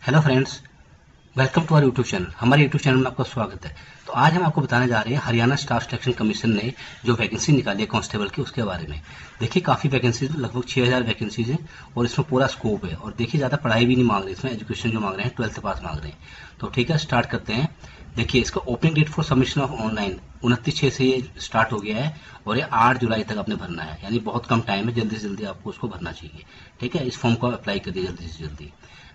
Hello friends, welcome to our YouTube channel. हमारे YouTube channel में आपका स्वागत है। तो आज हम आपको बताने जा रहे हैं हरियाणा स्टाफ सिलेक्शन कमीशन ने जो वैकेंसी निकाली है कांस्टेबल की, उसके बारे में। देखिए काफ़ी वैकेंसीज, लगभग 6000 वैकेंसीज हैं और इसमें पूरा स्कोप है। और देखिए ज़्यादा पढ़ाई भी नहीं मांग रहे, इसमें एजुकेशन जो मांग रहे हैं 12th पास मांग रहे हैं। तो ठीक है, स्टार्ट करते हैं। देखिए इसका opening date for submission of online 29/6 से ये स्टार्ट हो गया है और ये 8 जुलाई तक आपने भरना है, यानी बहुत कम टाइम है। जल्दी से जल्दी आपको उसको भरना चाहिए। ठीक है, इस फॉर्म को अप्लाई करिए जल्दी से जल्दी।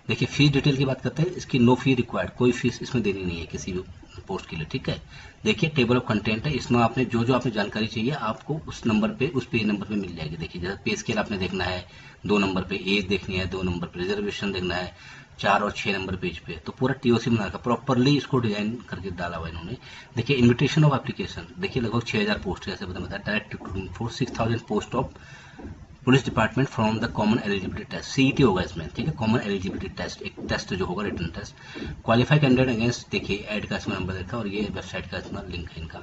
देखिए फीस डिटेल की बात करते हैं। इसकी नो फी रिक्वायर्ड, कोई फीस इसमें देनी नहीं है किसी भी पोस्ट के लिए। ठीक है, देखिए टेबल ऑफ कंटेंट है, इसमें आपने जो जो आपने जानकारी चाहिए आपको उस नंबर पे, उस पेज नंबर पे मिल जाएगी। देखिए जैसे पे स्केल आपने देखना है 2 नंबर पे, एज देखनी है 2 नंबर पे, रिजर्वेशन देखना है 4 और 6 नंबर पेज पे। तो पूरा टीओसी बना रखा, प्रॉपरली इसको डिजाइन करके डाला हुआ इन्होंने। देखिए इन्विटेशन ऑफ एप्लीकेशन, देखिए लगभग 6000 पोस्ट, जैसे बताया, direct recruitment for 6000 post of police department from the common eligibility test, CET होगा इसमें। ठीक है, कॉमन एलिजिबिलिटी टेस्ट, एक टेस्ट जो होगा, written test. Qualify candidate against, देखिए ऐड का इसमें नंबर देखा और ये वेबसाइट का इसमें लिंक है इनका।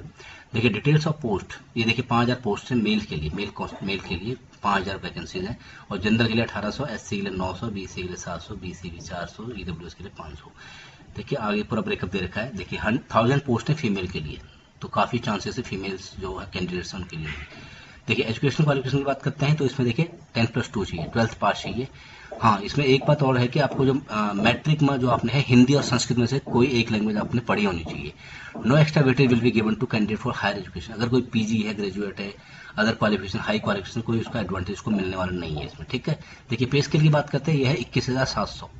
देखिए डिटेल्स ऑफ पोस्ट, ये देखिए 5000 पोस्ट है मेल के लिए, मेल के लिए 5000 वैकेंसीज हैं। और जनरल के लिए 1800, एससी के लिए 900, बीसी के लिए 700, बीसी के लिए 400, ईडब्ल्यूएस के लिए 500। देखिए आगे पूरा ब्रेकअप दे रखा है। देखिए 1000 पोस्ट है फीमेल के लिए, तो काफ़ी चांसेस है फीमेल्स जो है कैंडिडेट्स हैं उनके लिए। देखिए एजुकेशन क्वालिफिकेशन की बात करते हैं तो इसमें देखिए 10+2 चाहिए, 12th पास चाहिए। हाँ, इसमें एक बात और है कि आपको जो मैट्रिक में जो आपने है हिंदी और संस्कृत में से कोई एक लैंग्वेज आपने पढ़ी होनी चाहिए। No extra weightage will be given to candidate for higher education. अगर कोई पीजी है, ग्रेजुएट है, अदर क्वालिफिकेशन, हाई क्वालिफिकेशन, कोई उसका एडवांटेज को मिलने वाला नहीं है इसमें। ठीक है, देखिए पे स्केल की बात करते हैं, यह है 21,700,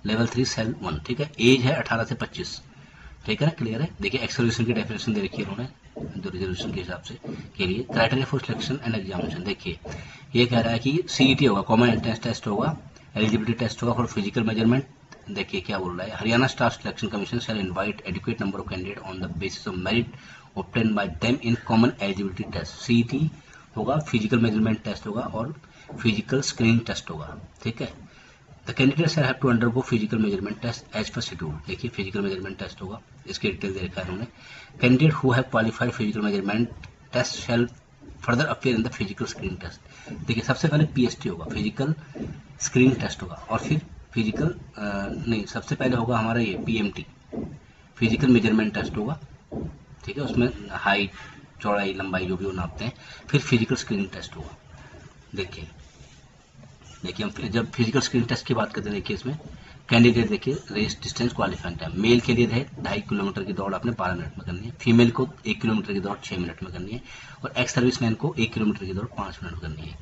लेवल 3 सेल 1। ठीक है, एज है 18 से 25। ठीक है ना, क्लियर है। देखिए एक्सर्वेशन की डेफिनेशन दे रखी है उन्होंने जो रिजर्वेशन के हिसाब से के लिए। Criteria for selection and examination, देखिए ये कह रहा है कि सीईटी होगा, कॉमन एंट्रेंस टेस्ट होगा, एलिजिबिलिटी टेस्ट होगा फॉर फिजिकल मेजरमेंट। देखिए क्या बोल रहा है, Haryana staff selection commission shall invite adequate number of candidate on the basis of merit obtain by them in common eligibility test. CET होगा, physical measurement test होगा और फिजिकल स्क्रीनिंग टेस्ट होगा। ठीक है, the candidate shall have to undergo physical measurement test as per schedule. देखिए physical measurement test होगा, इसकी detail दे रखा है उन्होंने। Candidate who have qualified physical measurement test shall further appear in the physical screen test. देखिए सबसे पहले पीएसटी होगा, फिजिकल स्क्रीन टेस्ट होगा, और फिर फिजिकल नहीं, सबसे पहले होगा हमारा ये पीएमटी, फिजिकल मेजरमेंट टेस्ट होगा। ठीक है, उसमें हाइट, चौड़ाई, लंबाई जो भी वो नापते हैं। फिर फिजिकल स्क्रीन टेस्ट होगा। देखिए हम जब फिजिकल स्क्रीन टेस्ट की बात करते हैं, देखिए इसमें कैंडिडेट देखिए race distance qualifying time, male के लिए है 2.5 किलोमीटर की दौड़ आपने 12 मिनट में करनी है, फीमेल को 1 किलोमीटर की दौड़ 6 मिनट में करनी है, और एक्स सर्विसमैन को 1 किलोमीटर की दौड़ 5 मिनट में करनी है।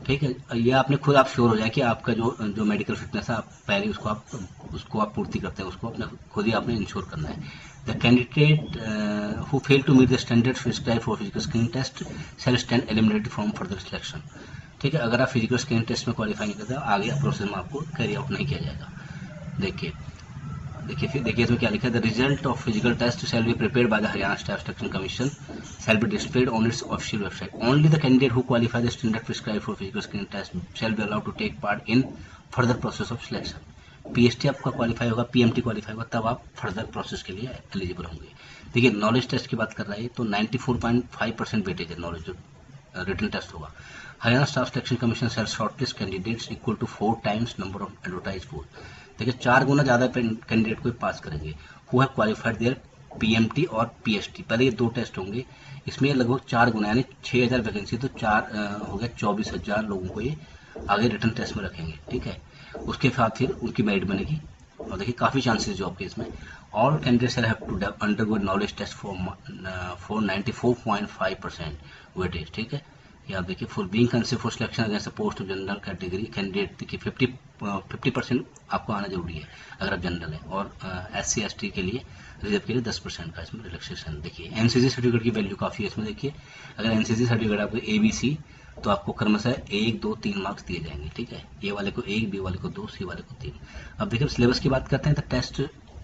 ठीक है, ये आपने खुद आप श्योर हो जाए कि आपका जो मेडिकल फिटनेस है, आप पहले उसको आप पूर्ति करते हैं, उसको अपने खुद ही आपने इंश्योर करना है। The candidate who fail to meet the standard prescribed for physical screen test shall stand eliminated from further selection. ठीक है, अगर आप फिजिकल स्क्रीन टेस्ट में क्वालिफाई नहीं करते आगे प्रोसेस में आपको कैरी आउट नहीं किया जाएगा। देखिए देखिए इसमें क्या लिखा है, the result of physical test shall be prepared by the Haryana staff selection commission shall be displayed on its official website. Only the candidate who qualify the standard prescribed for physical screen test shall be allowed to take part in further process of selection. PST आपका qualify होगा, PMT qualify होगा, तब आप further process के लिए eligible होंगे। देखिए knowledge test की बात कर रहा है तो 94.5% वेटेज है नॉलेज जो रिटन टेस्ट होगा। Haryana staff selection commission shall shortlist candidates equal to 4 times number of advertise post. देखिए 4 गुना ज़्यादा कैंडिडेट को पास करेंगे who have qualified their PMT और पीएसटी। पहले ये 2 टेस्ट होंगे, इसमें लगभग 4 गुना, यानी 6000 वैकेंसी तो 4 हो गया 24,000 लोगों को ये आगे रिटर्न टेस्ट में रखेंगे। ठीक है, उसके साथ फिर उनकी मेरिट बनेगी। और देखिए काफ़ी चांसेस जॉब के इसमें। All candidates have to undergo knowledge test for 94.5% weightage. ठीक है, ये आप देखिए for being considered for selection against post of general category candidate, देखिए 50% आपको आना जरूरी है अगर आप जनरल है, और SC ST के लिए, रिजर्व के लिए 10% का इसमें रिलैक्सेशन। देखिए एनसीसी सर्टिफिकेट की वैल्यू काफ़ी है इसमें। देखिए अगर एनसीसी सर्टिफिकेट आपको ABC तो आपको क्रमशः 1, 2, 3 मार्क्स दिए जाएंगे। ठीक है, ए वाले को 1, बी वाले को 2, सी वाले को 3। अब देखिए सिलेबस की बात करते हैं तो test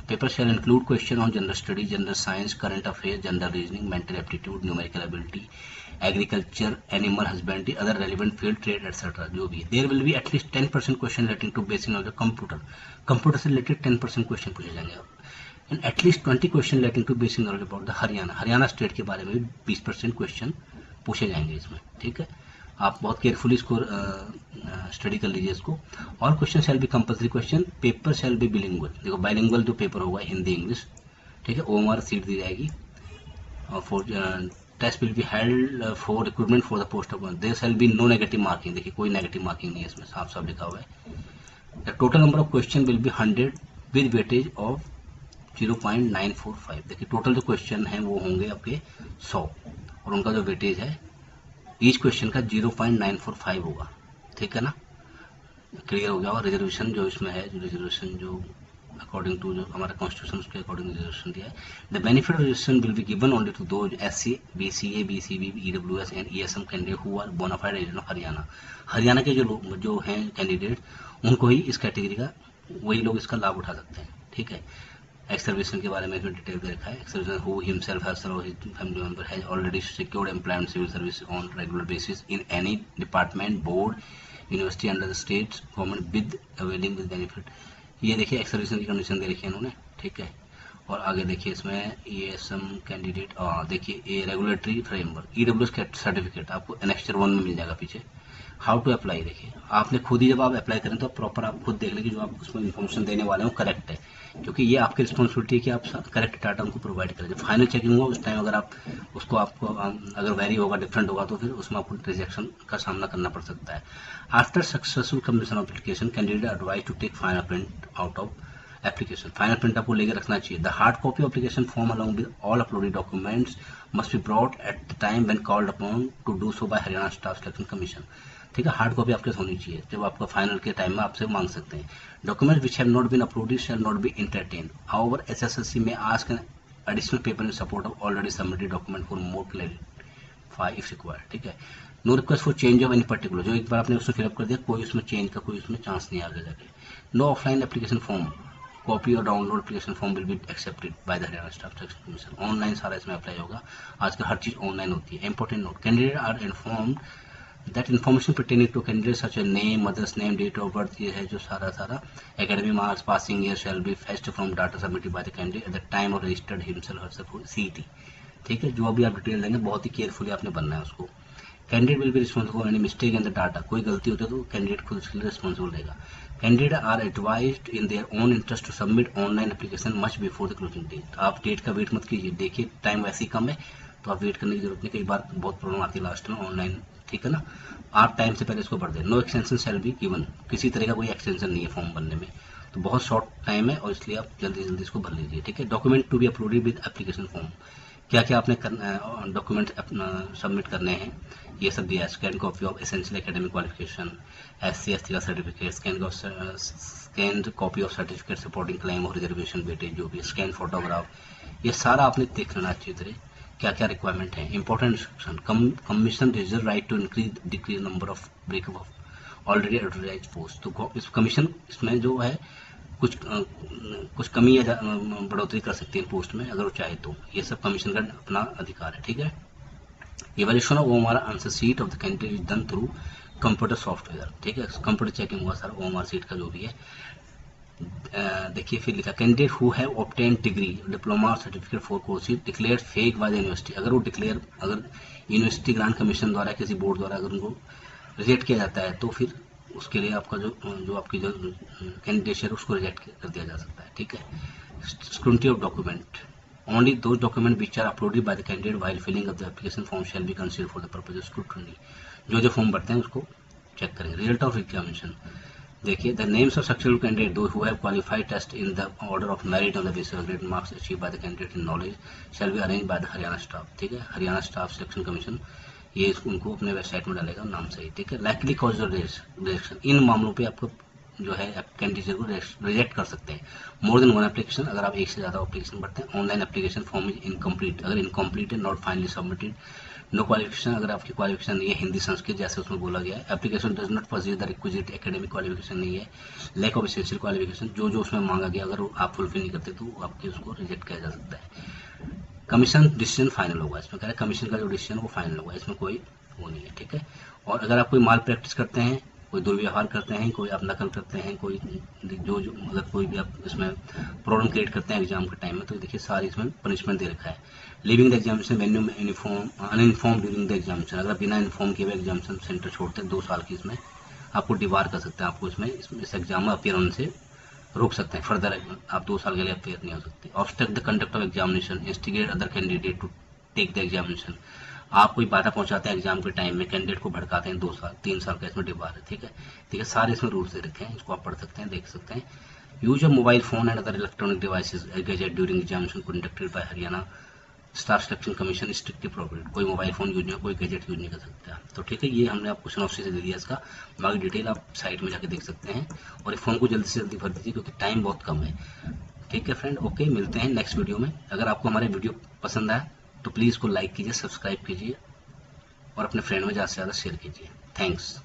paper shall include question on general study, general science, current affair, general reasoning, mental aptitude, numerical ability, agriculture, animal husbandry, other relevant field, trade etcetera जो भी है। There will be at least 10% question relating to basic knowledge computer, computer से related 10% question पूछे जाएंगे। And at least 20 question relating to basic knowledge about the Haryana state के बारे में 20% question पूछे जाएंगे इसमें। ठीक है, आप बहुत केयरफुली इसको स्टडी कर लीजिए इसको। और question shall be compulsory question, paper shall be bilingual. देखो बाइलिंगुअल जो पेपर होगा हिंदी इंग्लिश, ठीक है, OMR सीट दी जाएगी। और for test will be held for recruitment for the post of, there shall be no negative marking. देखिए कोई नेगेटिव मार्किंग नहीं है इसमें, साफ साफ लिखा हुआ है। The total number of question will be 100 with weightage of 0.945। देखिए टोटल जो क्वेश्चन हैं वो होंगे आपके 100 और उनका जो वेटेज है ईच क्वेश्चन का 0.945 होगा, ठीक है ना, क्लियर हो गया। और रिजर्वेशन जो इसमें है, जो रिजर्वेशन जो अकॉर्डिंग टू जो हमारा कॉन्स्टिट्यूशन उसके अकॉर्डिंग रिजर्वेशन दिया है, the benefit reservation will be given only to those SC, BCA, BCB, EWS and ESM candidate who are bonafide resident of Haryana. Haryana के जो हैं कैंडिडेट उनको ही इस कैटेगरी का, वही लोग इसका लाभ उठा सकते हैं, ठीक है। एक्स सर्विसन के बारे में इसमें डिटेल दे रखा है। Ex serviceman who himself has served his family member has already secured employment civil service on regular basis in any department, board, university under the state government with availing this benefit. ये देखिए x सर्विसन की condition दे रखी है इन्होंने, ठीक है। और आगे देखिए इसमें ESM कैंडिडेट, देखिए ये रेगुलेटरी फ्रेमवर्क EWS सर्टिफिकेट आपको एनेक्स्चर 1 में मिल जाएगा पीछे। हाउ टू अप्लाई, देखिए आपने खुद ही जब आप अप्लाई करें तो प्रॉपर आप खुद देख लें कि जो आप उसमें इन्फॉर्मेशन देने वाले हो करेक्ट है, क्योंकि ये आपकी रिस्पॉन्सिबिलिटी है कि आप करेक्ट डाटा उनको प्रोवाइड करें। जब फाइनल चेकिंग होगा उस टाइम अगर आप उसको आपको अगर वेरी होगा, डिफरेंट होगा, तो फिर उसमें आपको रिजेक्शन का सामना करना पड़ सकता है। After successful completion of application candidate advise to take final print out of application. Final print आपको लेकर रखना चाहिए। The hard copy of application form along with all uploaded documents must be brought at the time when called upon to do so by Haryana staff selection commission, ठीक है। Hard copy आपके होनी चाहिए, जब आपका फाइनल के टाइम में आपसे मांग सकते हैं। Documents which have not been uploaded shall not be entertained. However SSSC में ask an additional paper in support of already submitted document for more clarify if required, ठीक है। No request for change of any particular, जो एक बार आपने उसमें fill up कर दिया कोई उसमें चेंज का कोई उसमें चांस नहीं आगे जाके। No offline application form copy और download application form will be accepted by the Haryana staff selection commission. Online सारा इसमें अप्लाई होगा, आजकल हर चीज़ ऑनलाइन होती है। Important note, candidate are informed that information pertaining to candidate such as name, mother's name, date of birth, ये है जो सारा academic marks, passing year shall be fetched from data submitted by the candidate at the time of registered himself herself for CET, ठीक है। जो अभी आप detail देंगे बहुत ही केयरफुली आपने बनना है उसको। Candidate will be responsible for any mistake in the data, कोई गलती होती है तो कैंडिडेट खुद उसके लिए रिस्पॉन्सिबल रहेगा। Candidate are advised in their own interest to submit online application much before the closing date. आप डेट का वेट मत कीजिए, देखिए टाइम वैसे ही कम है तो आप वेट करने की जरूरत नहीं, कई बार बहुत प्रॉब्लम आती है लास्ट में ऑनलाइन, ठीक है ना। आप टाइम से पहले इसको भर दें। No extension shall be given, किसी तरह का कोई एक्सटेंशन नहीं है फॉर्म भरने में, तो बहुत शॉर्ट टाइम है और इसलिए आप जल्दी जल्दी इसको भर लीजिए, ठीक है। Document to be uploaded with application form, क्या क्या आपने डॉक्यूमेंट सबमिट करने हैं ये सब दिया है। Scan copy of essential academic qualification, SC ST का certificate, scan copy of certificate supporting claim और रिजर्वेशन वेटेज जो भी, स्कैन फोटोग्राफ, ये सारा आपने देख लेना अच्छी तरह क्या क्या रिक्वायरमेंट है। Important instruction, commission reserve right to increase decrease number of breakup of already advertise post. तो इस कमीशन इसमें जो है कुछ कमी या बढ़ोतरी कर सकती है पोस्ट में अगर वो चाहे तो, ये सब कमीशन का अपना अधिकार है, ठीक है। Evaluation of OMR answer sheet of the candidate is done through computer software, ठीक है। कंप्यूटर चेकिंग हुआ सारा OMR सीट का जो भी है। देखिए फिर लिखा candidate who have obtain degree diploma certificate for courses declared fake by the university, अगर वो डिक्लेयर अगर यूनिवर्सिटी ग्रांट कमीशन द्वारा किसी बोर्ड द्वारा अगर उनको रिजेक्ट किया जाता है तो फिर उसके लिए आपका जो आपकी जो कैंडिडेट है उसको रिजेक्ट कर दिया जा सकता है, ठीक है। Scrutiny of document, only those document which are uploaded by the candidate while filling of the application form shall be considered for the purpose of scrutiny, जो फॉर्म भरते हैं उसको चेक करेंगे। रिजल्ट ऑफ एग्जामिनेशन, देखिए the names of successful candidate those who have qualified test in the order of merit on the basis of grade marks achieve by the candidate in knowledge shall be arrange by the Haryana staff, ठीक है। Haryana staff selection commission ये उनको अपने website में डालेगा नाम सही, ठीक है। लाइकली कॉज ऑफ रिजेक्शन, इन मामलों पे आपको जो है कैंडिडेट को रिजेक्ट कर सकते हैं। मोर देन वन एप्लीकेशन, अगर आप एक से ज़्यादा एप्लीकेशन भरते हैं। Online application form is incomplete, अगर इनकम्प्लीट है not finally submitted. No qualification, अगर आपकी क्वालिफिकेशन नहीं है हिंदी संस्कृत जैसे उसमें बोला गया है। Application does not posit the requisite academic qualification नहीं है। लैक ऑफ एसेंशियल क्वालिफिकेशन, जो उसमें मांगा गया अगर आप फुलफिल नहीं करते तो आपके उसको रिजेक्ट किया जा सकता है। कमीशन डिसीजन फाइनल होगा, इसमें कह रहे हैं कमीशन का जो डिसीजन वो फाइनल होगा, इसमें कोई वो नहीं है, ठीक है। और अगर आप कोई माल प्रैक्टिस करते हैं, कोई दुर्व्यवहार करते हैं, कोई आप नकल करते हैं, कोई जो मतलब कोई भी आप इसमें प्रॉब्लम क्रिएट करते हैं एग्जाम के टाइम में, तो देखिए सारी इसमें पनिशमेंट दे रखा है। लिविंग द एग्जामिनेशन वेन्यू में अनइन्फॉर्म ड्यूरिंग द एग्जामिनेशन, अगर बिना इन्फॉर्म किए हुए एग्जामिनेशन सेंटर छोड़ते हैं 2 साल की इसमें आपको डिबार कर सकते हैं, आपको इसमें इस एग्जाम में अपियर होने से रोक सकते हैं। फर्दर आप 2 साल के लिए अपियर नहीं हो सकते। Obstruct the conduct of examination, instigate other candidate to take the examination. आप कोई बाधा पहुंचाते हैं एग्जाम के टाइम में, कैंडिडेट को भड़काते हैं, 2 साल 3 साल का इसमें डिबार है। ठीक है, सारे इसमें रूल्स दे रखे हैं, इसको आप पढ़ सकते हैं, देख सकते हैं। Use of mobile phone and other electronic devices gadget during examination conducted by Haryana staff selection commission strictly prohibited. कोई मोबाइल फोन यूज नहीं, कोई गैजेट यूज नहीं कर सकता। तो ठीक है, ये हमने आपको सिनॉप्सिस दे दिया इसका, बाकी डिटेल आप साइट में जाके देख सकते हैं। और इस फॉर्म को जल्दी से जल्दी भर दीजिए क्योंकि टाइम बहुत कम है। ठीक है फ्रेंड, ओके, मिलते हैं नेक्स्ट वीडियो में। अगर आपको हमारे वीडियो पसंद आया तो प्लीज़ को लाइक कीजिए, सब्सक्राइब कीजिए और अपने फ्रेंड में ज़्यादा से ज़्यादा शेयर कीजिए। थैंक्स।